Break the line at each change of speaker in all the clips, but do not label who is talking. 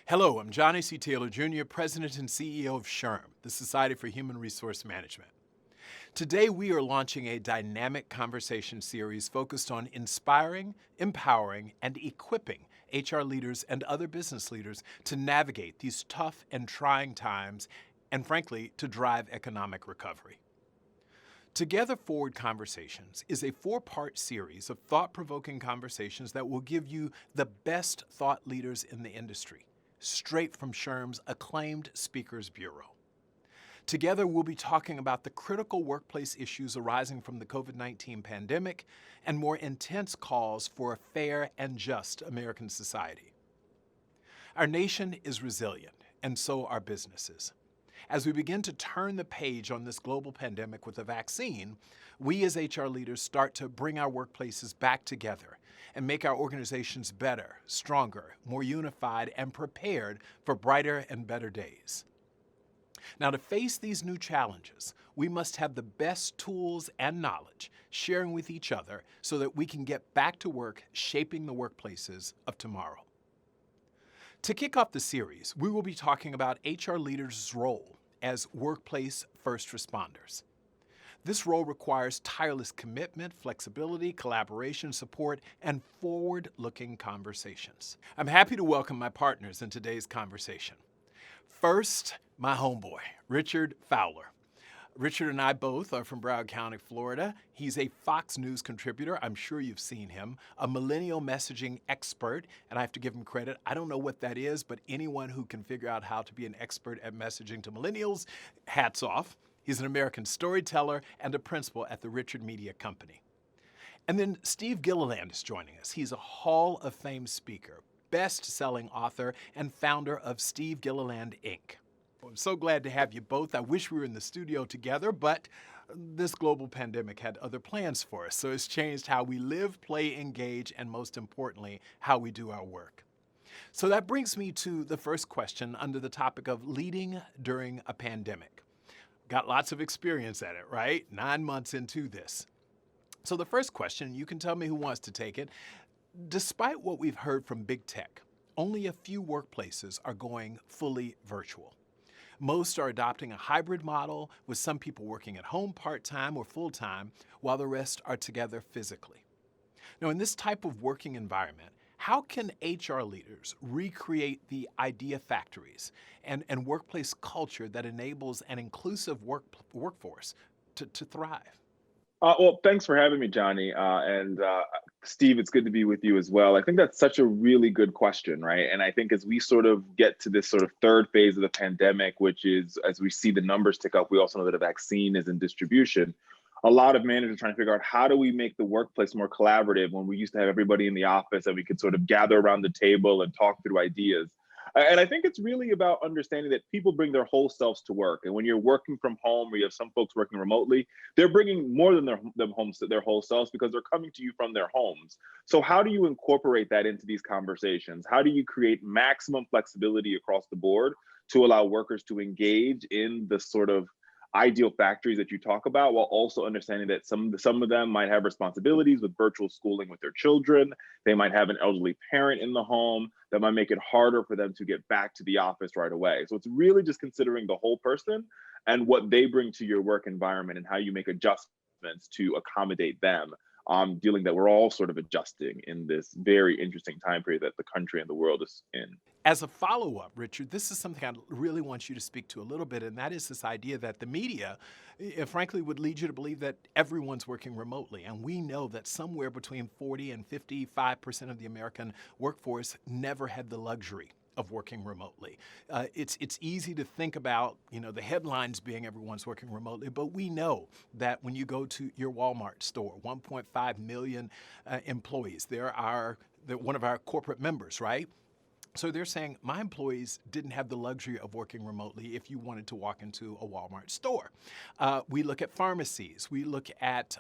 Hello, I'm Johnny C. Taylor Jr., President and CEO of SHRM, the Society for Human Resource Management. Today, we are launching a dynamic conversation series focused on inspiring, empowering, and equipping HR leaders and other business leaders to navigate these tough and trying times and, frankly, to drive economic recovery. Together Forward Conversations is a four-part series of thought-provoking conversations that will give you the best thought leaders in the industry, straight from SHRM's acclaimed Speakers Bureau. Together, we'll be talking about the critical workplace issues arising from the COVID-19 pandemic and more intense calls for a fair and just American society. Our nation is resilient, and so are businesses. As we begin to turn the page on this global pandemic with a vaccine, we as HR leaders start to bring our workplaces back together and make our organizations better, stronger, more unified, and prepared for brighter and better days. Now, to face these new challenges, we must have the best tools and knowledge, sharing with each other so that we can get back to work shaping the workplaces of tomorrow. To kick off the series, we will be talking about HR leaders' role as workplace first responders. This role requires tireless commitment, flexibility, collaboration, support, and forward-looking conversations. I'm happy to welcome my partners in today's conversation. First, my homeboy, Richard Fowler. Richard and I both are from Broward County, Florida. He's a Fox News contributor. I'm sure you've seen him. A millennial messaging expert, and I have to give him credit. I don't know what that is, but anyone who can figure out how to be an expert at messaging to millennials, hats off. He's an American storyteller and a principal at the Richard Media Company. And then Steve Gilliland is joining us. He's a Hall of Fame speaker, best-selling author, and founder of Steve Gilliland, Inc. I'm so glad to have you both. I wish we were in the studio together, but this global pandemic had other plans for us, so it's changed how we live, play, engage, and most importantly, how we do our work. So that brings me to the first question under the topic of leading during a pandemic. Got lots of experience at it, right? 9 months into this. So the first question, you can tell me who wants to take it. Despite what we've heard from big tech, only a few workplaces are going fully virtual. Most are adopting a hybrid model, with some people working at home part-time or full-time, while the rest are together physically. Now, in this type of working environment, how can HR leaders recreate the idea factories and workplace culture that enables an inclusive workforce to thrive?
Well, thanks for having me, Johnny. And Steve, it's good to be with you as well. I think that's such a really good question, right? And I think as we sort of get to this sort of third phase of the pandemic, which is as we see the numbers tick up, we also know that a vaccine is in distribution. A lot of managers are trying to figure out, how do we make the workplace more collaborative when we used to have everybody in the office and we could sort of gather around the table and talk through ideas. And I think it's really about understanding that people bring their whole selves to work. And when you're working from home, or you have some folks working remotely, they're bringing more than their whole selves, because they're coming to you from their homes. So how do you incorporate that into these conversations? How do you create maximum flexibility across the board to allow workers to engage in the sort of ideal factories that you talk about, while also understanding that some of them might have responsibilities with virtual schooling with their children. They might have an elderly parent in the home that might make it harder for them to get back to the office right away. So it's really just considering the whole person and what they bring to your work environment and how you make adjustments to accommodate them. Dealing that we're all sort of adjusting in this very interesting time period that the country and the world is in.
As a follow-up, Richard, this is something I really want you to speak to a little bit, and that is this idea that the media, frankly, would lead you to believe that everyone's working remotely. And we know that somewhere between 40 and 55% of the American workforce never had the luxury of working remotely. It's easy to think about, the headlines being everyone's working remotely, but we know that when you go to your Walmart store, 1.5 million employees, they're one of our corporate members, right? So they're saying, my employees didn't have the luxury of working remotely if you wanted to walk into a Walmart store. We look at pharmacies. We look at,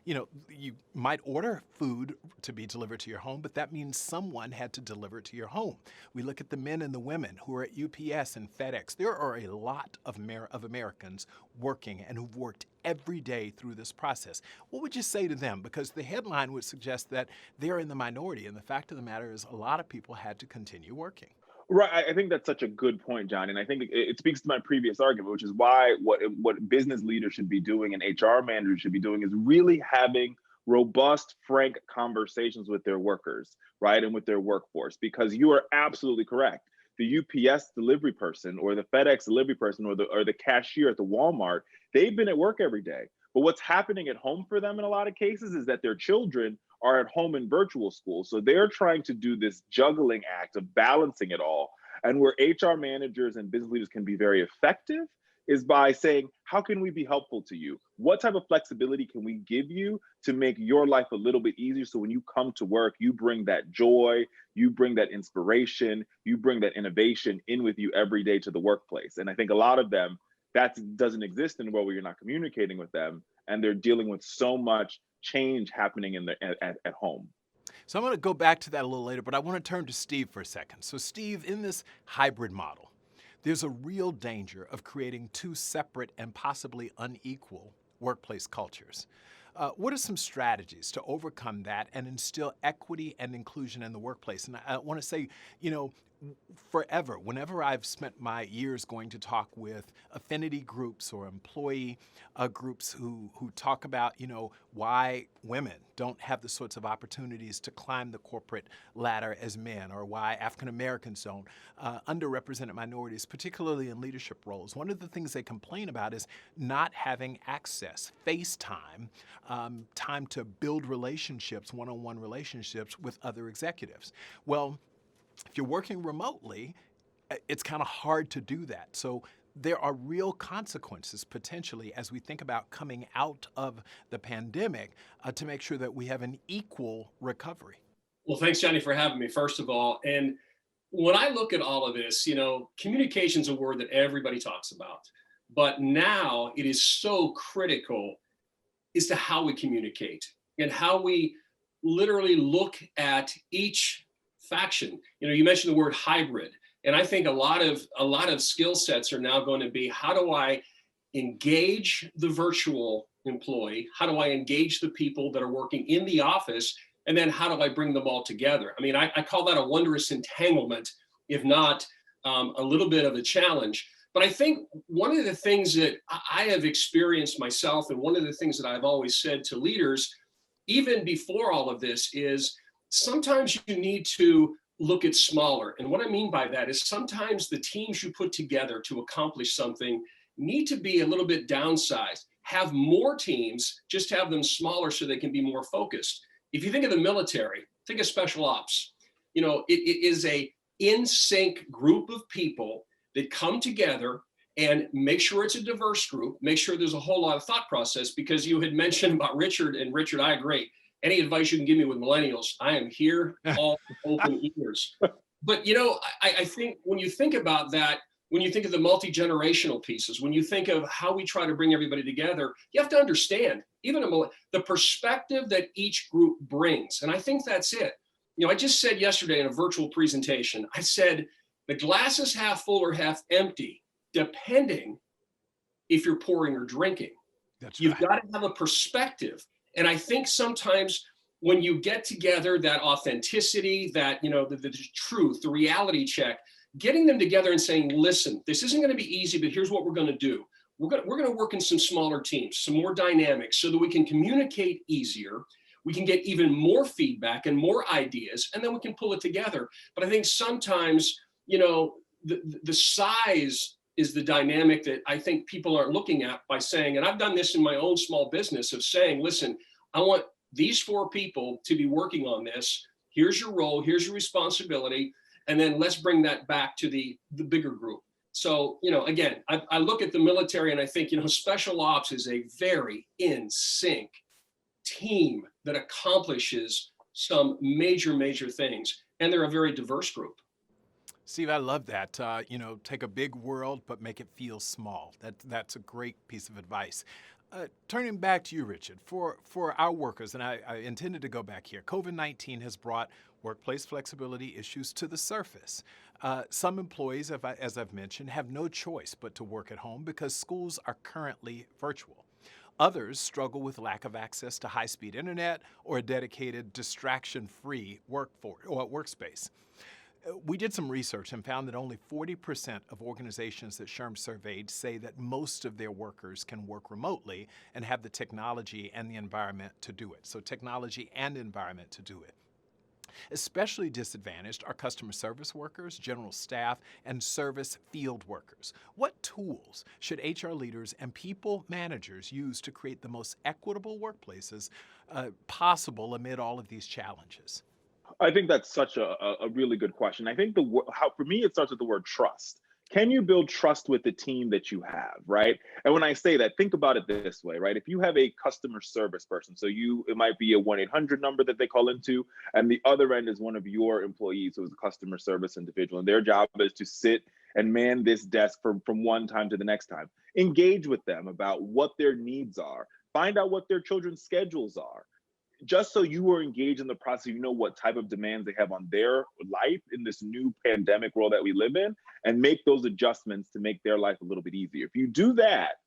you might order food to be delivered to your home, but that means someone had to deliver it to your home. We look at the men and the women who are at UPS and FedEx. There are a lot of Americans working and who've worked every day through this process. What would you say to them? Because the headline would suggest that they're in the minority, and the fact of the matter is a lot of people had to continue working.
Right. I think that's such a good point, John. And I think it speaks to my previous argument, which is why what business leaders should be doing and HR managers should be doing is really having robust, frank conversations with their workers, right? And with their workforce, because you are absolutely correct. The UPS delivery person or the FedEx delivery person or the cashier at the Walmart, they've been at work every day. But what's happening at home for them in a lot of cases is that their children are at home in virtual school. So they're trying to do this juggling act of balancing it all. And where HR managers and business leaders can be very effective is by saying, how can we be helpful to you? What type of flexibility can we give you to make your life a little bit easier? So when you come to work, you bring that joy, you bring that inspiration, you bring that innovation in with you every day to the workplace. And I think a lot of them, that doesn't exist in a world where you're not communicating with them and they're dealing with so much change happening at home.
So I'm going to go back to that a little later, but I want to turn to Steve for a second. So Steve, in this hybrid model, there's a real danger of creating two separate and possibly unequal workplace cultures. What are some strategies to overcome that and instill equity and inclusion in the workplace? And I want to say, forever, whenever I've spent my years going to talk with affinity groups or employee groups who talk about, why women don't have the sorts of opportunities to climb the corporate ladder as men, or why African Americans don't, underrepresented minorities, particularly in leadership roles. One of the things they complain about is not having access, face time, time to build relationships, one-on-one relationships with other executives. Well, if you're working remotely, it's kind of hard to do that. So there are real consequences potentially as we think about coming out of the pandemic to make sure that we have an equal recovery.
Well, thanks, Johnny, for having me, first of all. And when I look at all of this, communication is a word that everybody talks about. But now it is so critical as to how we communicate and how we literally look at each faction. You mentioned the word hybrid, and I think a lot of skill sets are now going to be, how do I engage the virtual employee? How do I engage the people that are working in the office? And then how do I bring them all together? I mean, I call that a wondrous entanglement, if not a little bit of a challenge. But I think one of the things that I have experienced myself, and one of the things that I've always said to leaders, even before all of this, is sometimes you need to look at smaller. And what I mean by that is sometimes the teams you put together to accomplish something need to be a little bit downsized. Have more teams, just have them smaller so they can be more focused. If you think of the military, think of special ops. It is a in sync group of people that come together and make sure it's a diverse group, make sure there's a whole lot of thought process, because you had mentioned about Richard, and Richard, I agree. Any advice you can give me with millennials, I am here, all open ears. But I think when you think about that, when you think of the multi-generational pieces, when you think of how we try to bring everybody together, you have to understand even the perspective that each group brings. And I think that's it. I just said yesterday in a virtual presentation, I said the glass is half full or half empty, depending if you're pouring or drinking. You've got to have a perspective. And I think sometimes when you get together, that authenticity, that, the truth, the reality check, getting them together and saying, listen, this isn't going to be easy, but here's what we're going to do. We're going to work in some smaller teams, some more dynamics, so that we can communicate easier. We can get even more feedback and more ideas, and then we can pull it together. But I think sometimes, the size is the dynamic that I think people aren't looking at by saying, and I've done this in my own small business, of saying, listen, I want these 4 people to be working on this. Here's your role, here's your responsibility, and then let's bring that back to the bigger group. So, again, I look at the military and I think, special ops is a very in sync team that accomplishes some major, major things. And they're a very diverse group.
Steve, I love that. Take a big world, but make it feel small. That's a great piece of advice. Turning back to you, Richard, for our workers, and I intended to go back here, COVID-19 has brought workplace flexibility issues to the surface. Some employees, as I've mentioned, have no choice but to work at home because schools are currently virtual. Others struggle with lack of access to high-speed internet or a dedicated distraction-free workspace. We did some research and found that only 40% of organizations that SHRM surveyed say that most of their workers can work remotely and have the technology and the environment to do it. So technology and environment to do it. Especially disadvantaged are customer service workers, general staff, and service field workers. What tools should HR leaders and people managers use to create the most equitable workplaces possible amid all of these challenges?
I think that's such a really good question. I think for me, it starts with the word trust. Can you build trust with the team that you have, right? And when I say that, think about it this way, right? If you have a customer service person, so it might be a 1-800 number that they call into, and the other end is one of your employees who is a customer service individual, and their job is to sit and man this desk from one time to the next time. Engage with them about what their needs are. Find out what their children's schedules are, just so you are engaged in the process, you know what type of demands they have on their life in this new pandemic world that we live in, and make those adjustments to make their life a little bit easier. If you do that,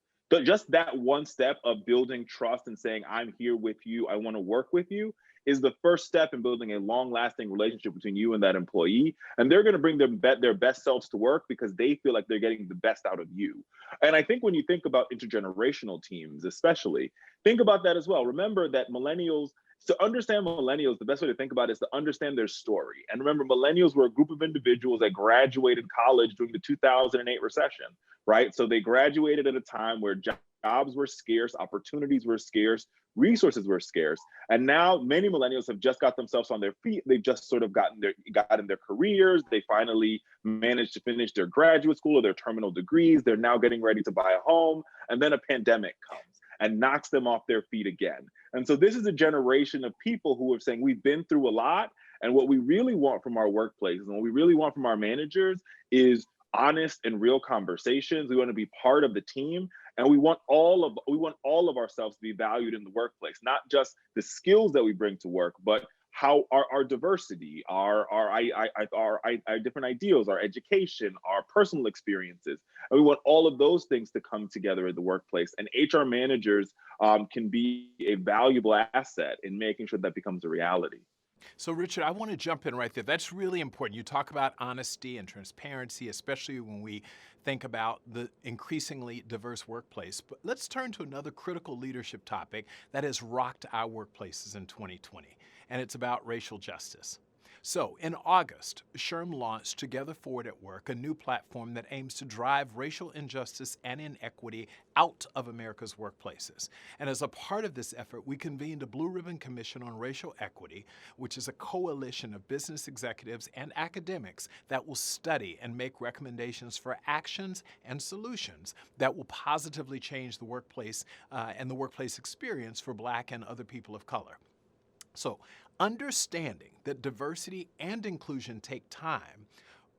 just that one step of building trust and saying, I'm here with you, I want to work with you, is the first step in building a long-lasting relationship between you and that employee. And they're going to bring their best selves to work because they feel like they're getting the best out of you. And I think when you think about intergenerational teams, especially, think about that as well. Remember that millennials, to understand millennials, the best way to think about it is to understand their story. And remember, millennials were a group of individuals that graduated college during the 2008 recession, right? So they graduated at a time where jobs were scarce, opportunities were scarce, resources were scarce. And now many millennials have just got themselves on their feet. They've just sort of got in their careers. They finally managed to finish their graduate school or their terminal degrees. They're now getting ready to buy a home. And then a pandemic comes and knocks them off their feet again. And so this is a generation of people who are saying we've been through a lot, and what we really want from our workplaces and what we really want from our managers is honest and real conversations. We want to be part of the team, and we want all of ourselves to be valued in the workplace, not just the skills that we bring to work, but how our diversity, our different ideals, our education, our personal experiences. And we want all of those things to come together in the workplace. And HR managers can be a valuable asset in making sure that becomes a reality.
So, Richard, I want to jump in right there. That's really important. You talk about honesty and transparency, especially when we think about the increasingly diverse workplace. But let's turn to another critical leadership topic that has rocked our workplaces in 2020, and it's about racial justice. So, in August, SHRM launched Together Forward at Work, a new platform that aims to drive racial injustice and inequity out of America's workplaces. And as a part of this effort, we convened a Blue Ribbon Commission on Racial Equity, which is a coalition of business executives and academics that will study and make recommendations for actions and solutions that will positively change the workplace and the workplace experience for Black and other people of color. So, understanding that diversity and inclusion take time,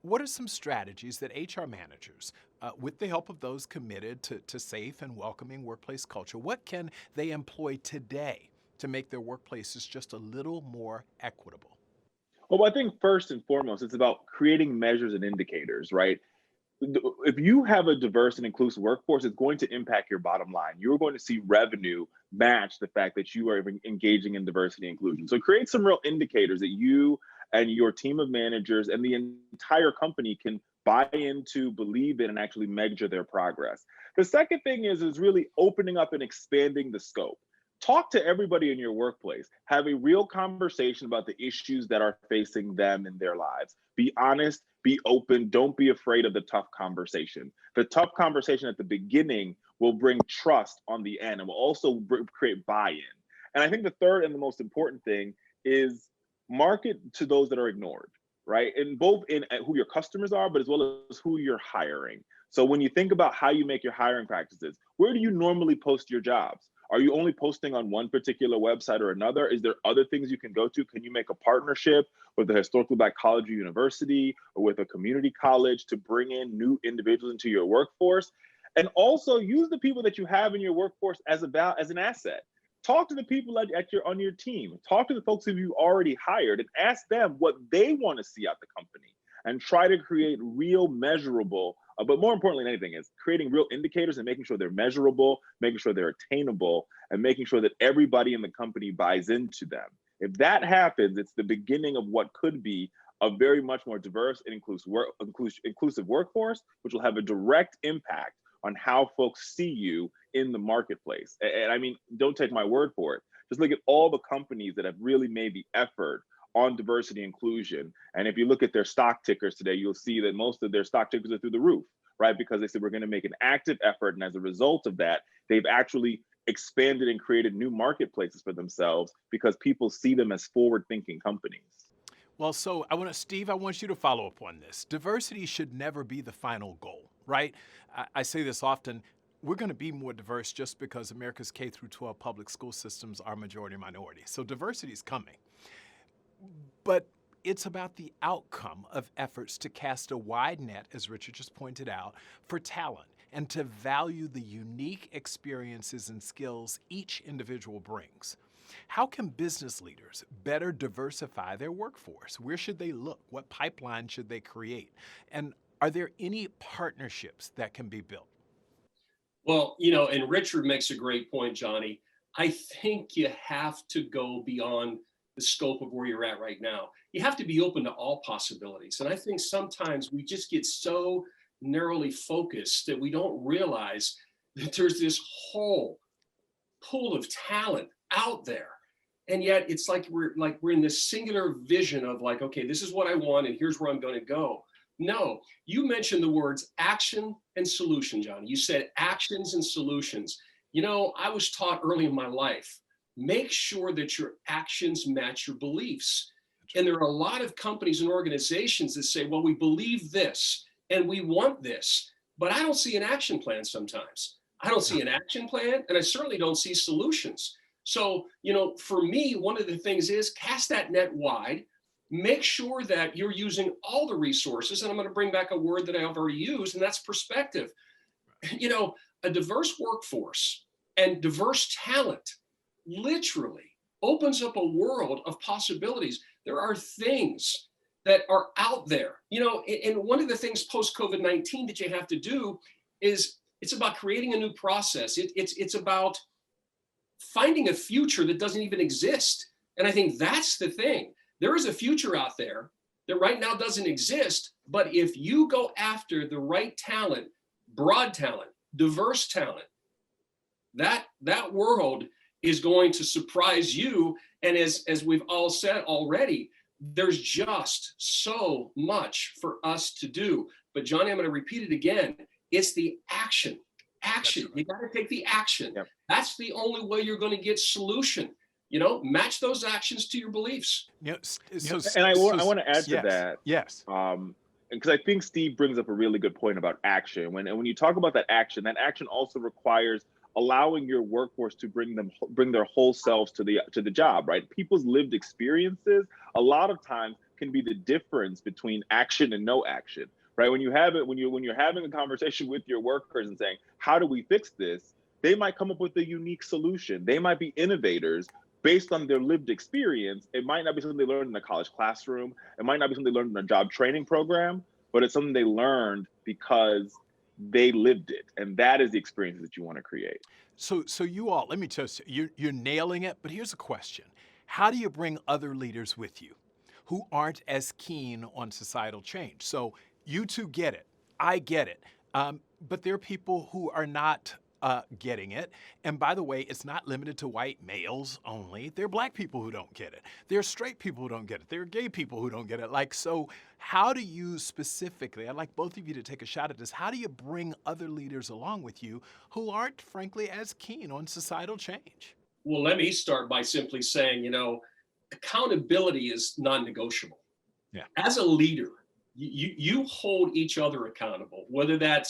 what are some strategies that HR managers, with the help of those committed to safe and welcoming workplace culture, what can they employ today to make their workplaces just a little more equitable?
Well, I think first and foremost, it's about creating measures and indicators, right? If you have a diverse and inclusive workforce, it's going to impact your bottom line. You're going to see revenue match the fact that you are engaging in diversity and inclusion. So create some real indicators that you and your team of managers and the entire company can buy into, believe in, and actually measure their progress. The second thing is really opening up and expanding the scope. Talk to everybody in your workplace. Have a real conversation about the issues that are facing them in their lives. Be honest, be open, don't be afraid of the tough conversation. The tough conversation at the beginning will bring trust on the end and will also create buy-in. And I think the third and the most important thing is market to those that are ignored, right? And both in who your customers are, but as well as who you're hiring. So when you think about how you make your hiring practices, where do you normally post your jobs? Are you only posting on one particular website or another? Is there other things you can go to? Can you make a partnership with a historically Black college or university or with a community college to bring in new individuals into your workforce? And also use the people that you have in your workforce as an asset. Talk to the people on your team. Talk to the folks who you already hired and ask them what they want to see out the company, and try to create real measurable, but more importantly than anything is creating real indicators and making sure they're measurable, making sure they're attainable, and making sure that everybody in the company buys into them. If that happens, it's the beginning of what could be a very much more diverse and inclusive workforce, which will have a direct impact on how folks see you in the marketplace. And I mean, don't take my word for it. Just look at all the companies that have really made the effort on diversity inclusion. And if you look at their stock tickers today, you'll see that most of their stock tickers are through the roof, right? Because they said we're going to make an active effort. And as a result of that, they've actually expanded and created new marketplaces for themselves because people see them as forward-thinking companies.
Well, so Steve, I want you to follow up on this. Diversity should never be the final goal, right? I say this often. We're going to be more diverse just because America's K through 12 public school systems are majority minority. So diversity is coming. But it's about the outcome of efforts to cast a wide net, as Richard just pointed out, for talent and to value the unique experiences and skills each individual brings. How can business leaders better diversify their workforce? Where should they look? What pipeline should they create? And are there any partnerships that can be built?
Well, you know, and Richard makes a great point, Johnny. I think you have to go beyond the scope of where you're at right now. You have to be open to all possibilities. And I think sometimes we just get so narrowly focused that we don't realize that there's this whole pool of talent out there. And yet it's like we're in this singular vision of like, okay, this is what I want and here's where I'm going to go. No, you mentioned the words action and solution, Johnny. You said actions and solutions. You know, I was taught early in my life, make sure that your actions match your beliefs. And there are a lot of companies and organizations that say, well, we believe this and we want this, but I don't see an action plan sometimes. I don't see an action plan, and I certainly don't see solutions. So, you know, for me, one of the things is cast that net wide, make sure that you're using all the resources. And I'm going to bring back a word that I've already used, and that's perspective. You know, a diverse workforce and diverse talent literally opens up a world of possibilities. There are things that are out there, you know, and one of the things post-COVID-19 that you have to do is it's about creating a new process. It's about finding a future that doesn't even exist. And I think that's the thing. There is a future out there that right now doesn't exist, but if you go after the right talent, broad talent, diverse talent, that world is going to surprise you. And as we've all said already, there's just so much for us to do. But Johnny, I'm going to repeat it again. It's the action. Action. Right. You got to take the action. Yep. That's the only way you're going to get solution. You know, match those actions to your beliefs.
I want to add to that.
Yes.
Because I think Steve brings up a really good point about action. When you talk about that action also requires allowing your workforce to bring their whole selves to the job, right? People's lived experiences a lot of times can be the difference between action and no action, right? When you're having a conversation with your workers and saying, how do we fix this? They might come up with a unique solution. They might be innovators based on their lived experience. It might not be something they learned in a college classroom. It might not be something they learned in a job training program, but it's something they learned because they lived it. And that is the experience that you want to create.
So you all, let me tell you, you're nailing it, but here's a question. How do you bring other leaders with you who aren't as keen on societal change? So you two get it. I get it. But there are people who are not getting it. And by the way, it's not limited to white males only. There are black people who don't get it. There are straight people who don't get it. There are gay people who don't get it. So how do you specifically, I'd like both of you to take a shot at this, how do you bring other leaders along with you who aren't, frankly, as keen on societal change?
Well, let me start by simply saying, you know, accountability is non-negotiable.
Yeah.
As a leader, you hold each other accountable, whether that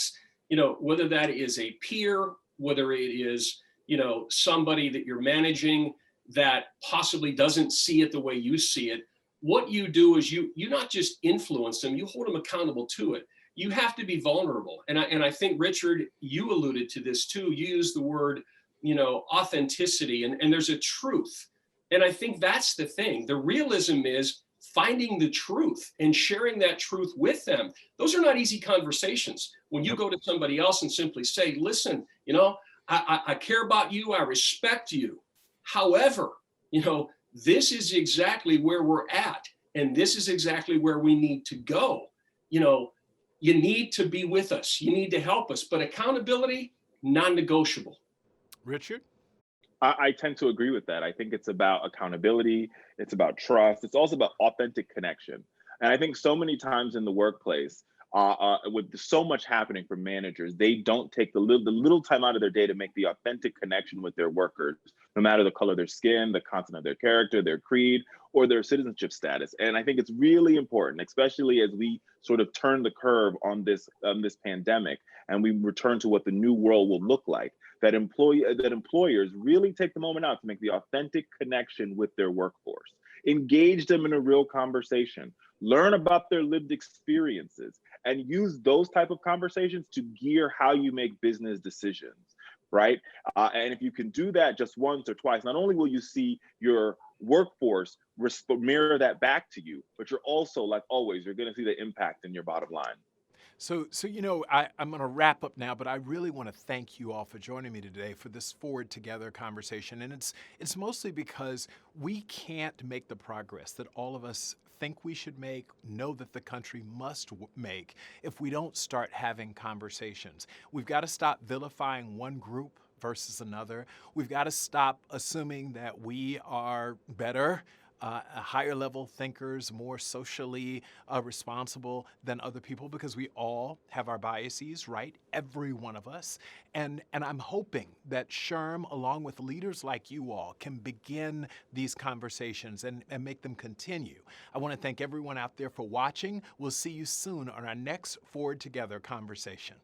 is a peer, whether it is, you know, somebody that you're managing that possibly doesn't see it the way you see it. What you do is you not just influence them, you hold them accountable to it. You have to be vulnerable. And I think, Richard, you alluded to this too. You used the word, you know, authenticity, and there's a truth. And I think that's the thing. The realism is finding the truth and sharing that truth with them. Those are not easy conversations. When you go to somebody else and simply say, listen, you know, I care about you, I respect you. However, you know, this is exactly where we're at. And this is exactly where we need to go. You know, you need to be with us. You need to help us. But accountability, non-negotiable.
Richard?
I tend to agree with that. I think it's about accountability, it's about trust, it's also about authentic connection. And I think so many times in the workplace, with so much happening for managers, they don't take the little time out of their day to make the authentic connection with their workers, no matter the color of their skin, the content of their character, their creed, or their citizenship status. And I think it's really important, especially as we sort of turn the curve on this pandemic and we return to what the new world will look like, that employers really take the moment out to make the authentic connection with their workforce, engage them in a real conversation, learn about their lived experiences, and use those type of conversations to gear how you make business decisions, right? And if you can do that just once or twice, not only will you see your workforce mirror that back to you, but you're also, like always, you're going to see the impact in your bottom line.
So I'm going to wrap up now, but I really want to thank you all for joining me today for this Forward Together conversation. And it's mostly because we can't make the progress that all of us think we should make, know that the country must make, if we don't start having conversations. We've got to stop vilifying one group versus another. We've got to stop assuming that we are better, higher level thinkers, more socially responsible than other people, because we all have our biases, right? Every one of us. And I'm hoping that SHRM, along with leaders like you all, can begin these conversations and make them continue. I want to thank everyone out there for watching. We'll see you soon on our next Forward Together conversation.